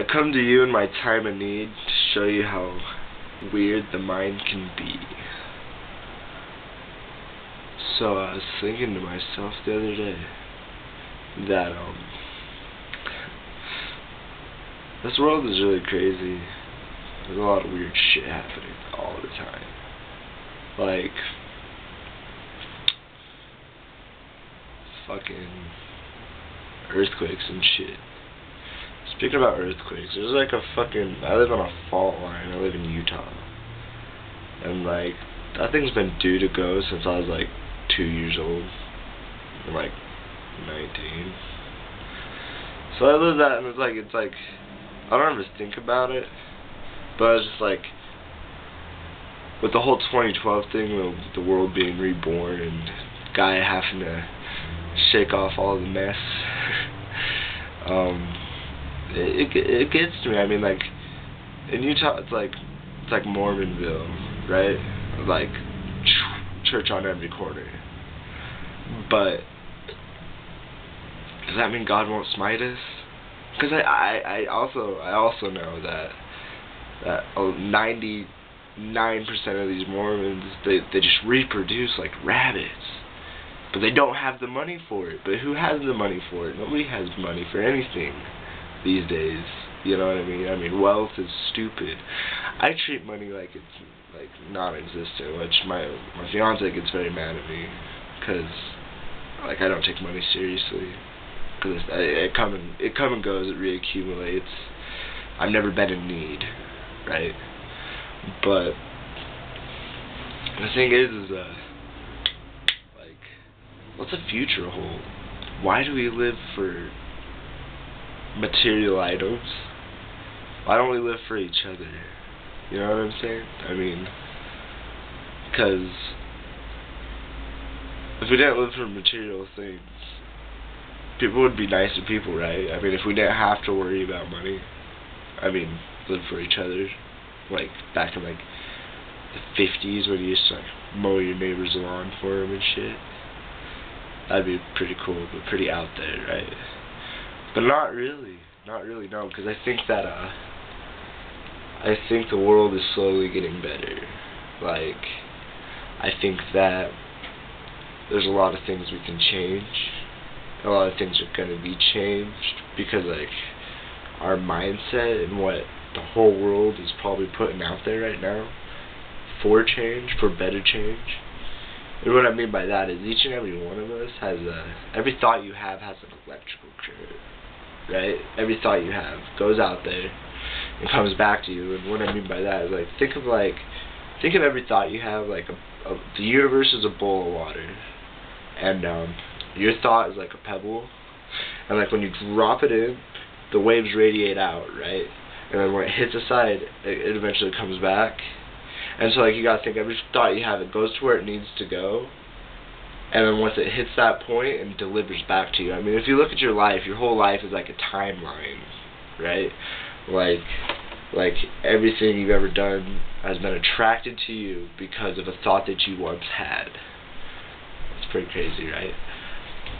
I come to you in my time of need to show you how weird the mind can be. So I was thinking to myself the other day that this world is really crazy. There's a lot of weird shit happening all the time. Like fucking earthquakes and shit. Speaking about earthquakes, there's like a fucking, I live on a fault line. I live in Utah, and like that thing's been due to go since I was like 2 years old. I'm like 19. So I live that, and it's like I don't ever think about it, but I was just like, with the whole 2012 thing, the world being reborn and guy having to shake off all the mess. It gets to me. I mean, like in Utah, it's like Mormonville, right? Like church on every corner. But does that mean God won't smite us? Because I also know that 99% of these Mormons, they just reproduce like rabbits. But they don't have the money for it. But who has the money for it? Nobody has money for anything these days. You know what I mean? I mean, wealth is stupid. I treat money like it's like non-existent, which my fiance gets very mad at me because like I don't take money seriously. Because it come and goes. It reaccumulates. I've never been in need, right? But the thing is like, what's the future hold? Why do we live for material items? Why don't we live for each other? You know what I'm saying? I mean, because if we didn't live for material things, people would be nicer people, right? I mean, if we didn't have to worry about money, I mean, live for each other, like back in like the 50s when you used to like mow your neighbor's lawn for them and shit. That'd be pretty cool, but pretty out there, right? But not really, no, because I think that I think the world is slowly getting better. Like, I think that there's a lot of things we can change. A lot of things are gonna be changed because like our mindset and what the whole world is probably putting out there right now for change, for better change. And what I mean by that is each and every one of us has every thought you have has an electrical current, right? Every thought you have goes out there and comes back to you. And what I mean by that is like think of every thought you have like the universe is a bowl of water, and your thought is like a pebble, and like when you drop it in, the waves radiate out, right? And then when it hits the side, it eventually comes back. And so like you gotta think every thought you have, it goes to where it needs to go, and then once it hits that point, it delivers back to you. I mean, if you look at your life, your whole life is like a timeline, right? Like everything you've ever done has been attracted to you because of a thought that you once had. It's pretty crazy, right?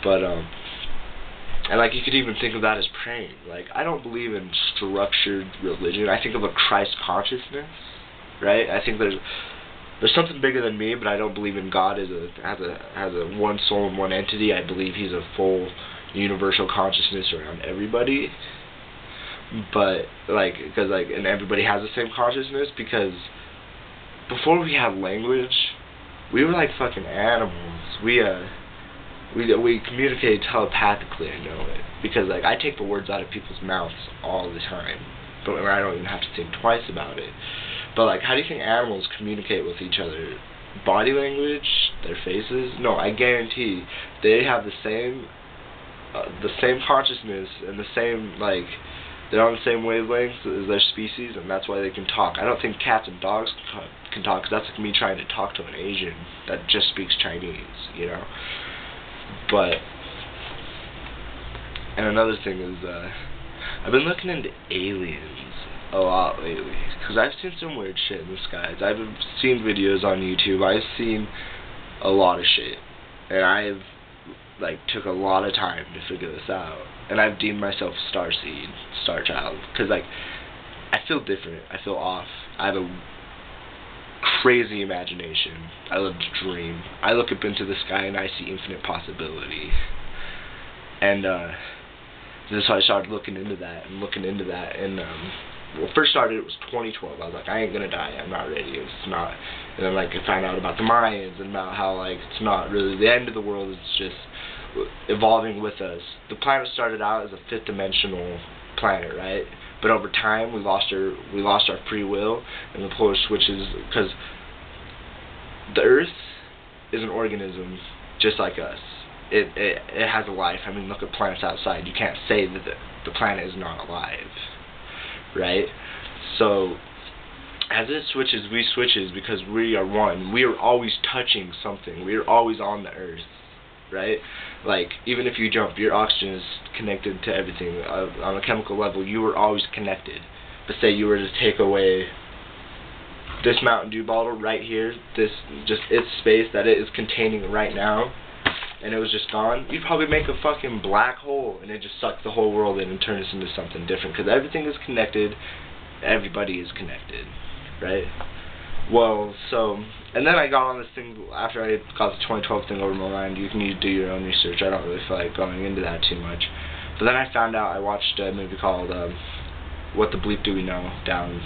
But and like you could even think of that as praying. Like I don't believe in structured religion. I think of a Christ consciousness, right? I think there's something bigger than me, but I don't believe in God as a one soul and one entity. I believe He's a full universal consciousness around everybody. But like, because like, and everybody has the same consciousness, because before we had language, we were like fucking animals. We communicate telepathically, I know it. Because like I take the words out of people's mouths all the time, but I don't even have to think twice about it. But like, how do you think animals communicate with each other? Body language, their faces? No, I guarantee they have the same consciousness and the same like they're on the same wavelength as their species, and that's why they can talk. I don't think cats and dogs can talk, because that's like me trying to talk to an Asian that just speaks Chinese, you know. But, and another thing is, I've been looking into aliens a lot lately, because I've seen some weird shit in the skies. I've seen videos on YouTube, I've seen a lot of shit, and I've like took a lot of time to figure this out, and I've deemed myself a star seed, star child, because like I feel different, I feel off, I have a crazy imagination, I love to dream, I look up into the sky and I see infinite possibility, and this is how I started looking into that, and well, first started, it was 2012, I was like, I ain't gonna die, I'm not ready, it's not, and then like I found out about the Mayans, and about how like, it's not really the end of the world, it's just evolving with us. The planet started out as a fifth dimensional planet, right? But over time, we lost our free will, and the polar switches, because the Earth is an organism just like us. It has a life. I mean, look at planets outside. You can't say that the planet is not alive, right? So as it switches, we switches because we are one. We are always touching something. We are always on the Earth, right? Like, even if you jump, your oxygen is connected to everything. On a chemical level, you are always connected. But say you were to take away this Mountain Dew bottle right here, this, just its space that it is containing right now, and it was just gone, you'd probably make a fucking black hole, and it just sucked the whole world in and turned us into something different, because everything is connected, everybody is connected, right? Well, so, and then I got on this thing, after I got the 2012 thing over my mind, you can do your own research, I don't really feel like going into that too much, but then I found out, I watched a movie called, What the Bleep Do We Know, down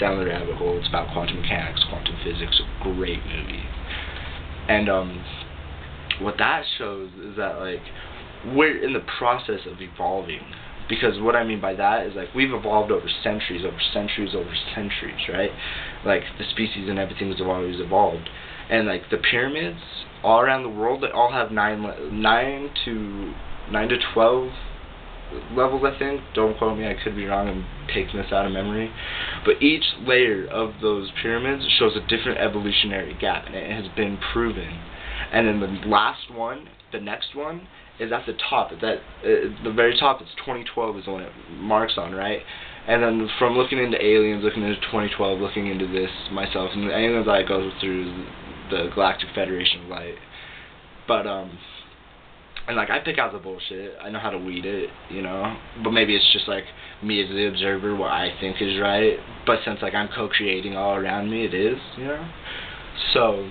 the rabbit hole. It's about quantum mechanics, quantum physics, a great movie, and, what that shows is that, like, we're in the process of evolving, because what I mean by that is, like, we've evolved over centuries, right? Like, the species and everything has always evolved, and, like, the pyramids all around the world, they all have 9 to 12 levels, I think. Don't quote me, I could be wrong, I'm taking this out of memory, but each layer of those pyramids shows a different evolutionary gap, and it has been proven. And then the last one, the next one, is at the top. The very top, it's 2012 is the one it marks on, right? And then from looking into aliens, looking into 2012, looking into this myself, and the aliens I go through the Galactic Federation of Light. But, and like, I pick out the bullshit, I know how to weed it, you know, but maybe it's just like me as the observer, what I think is right, but since like I'm co-creating all around me, it is, you know? So,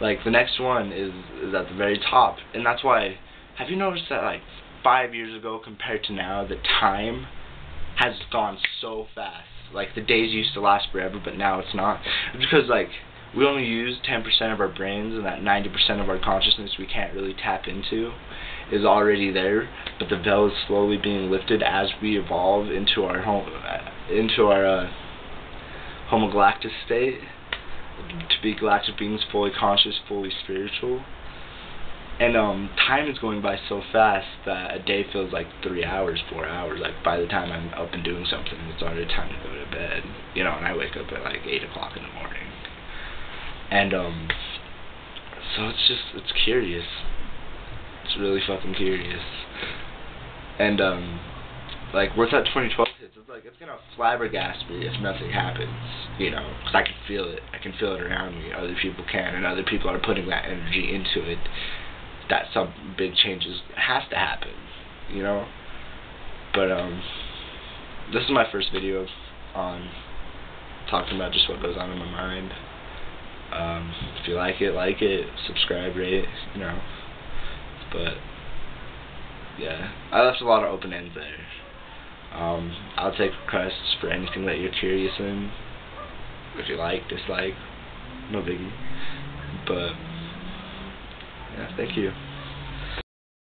like, the next one is at the very top, and that's why, have you noticed that, like, 5 years ago compared to now, the time has gone so fast? Like, the days used to last forever, but now it's not. It's because, like, we only use 10% of our brains, and that 90% of our consciousness we can't really tap into is already there, but the veil is slowly being lifted as we evolve into our Homo galactus state, to be galactic beings, fully conscious, fully spiritual. And time is going by so fast that a day feels like 3 hours, 4 hours. Like, by the time I'm up and doing something, it's already time to go to bed, you know, and I wake up at like 8 o'clock in the morning. And so it's curious. It's really fucking curious. And like, once that 2012 hits, it's like, it's gonna flabbergast me if nothing happens, you know, because I can feel it. I can feel it around me. Other people can, and other people are putting that energy into it. That some big changes has to happen, you know. But this is my first video on talking about just what goes on in my mind. If you like it, subscribe, rate, you know. But yeah, I left a lot of open ends there. I'll take requests for anything that you're curious in. If you like, dislike, no biggie. But yeah, thank you.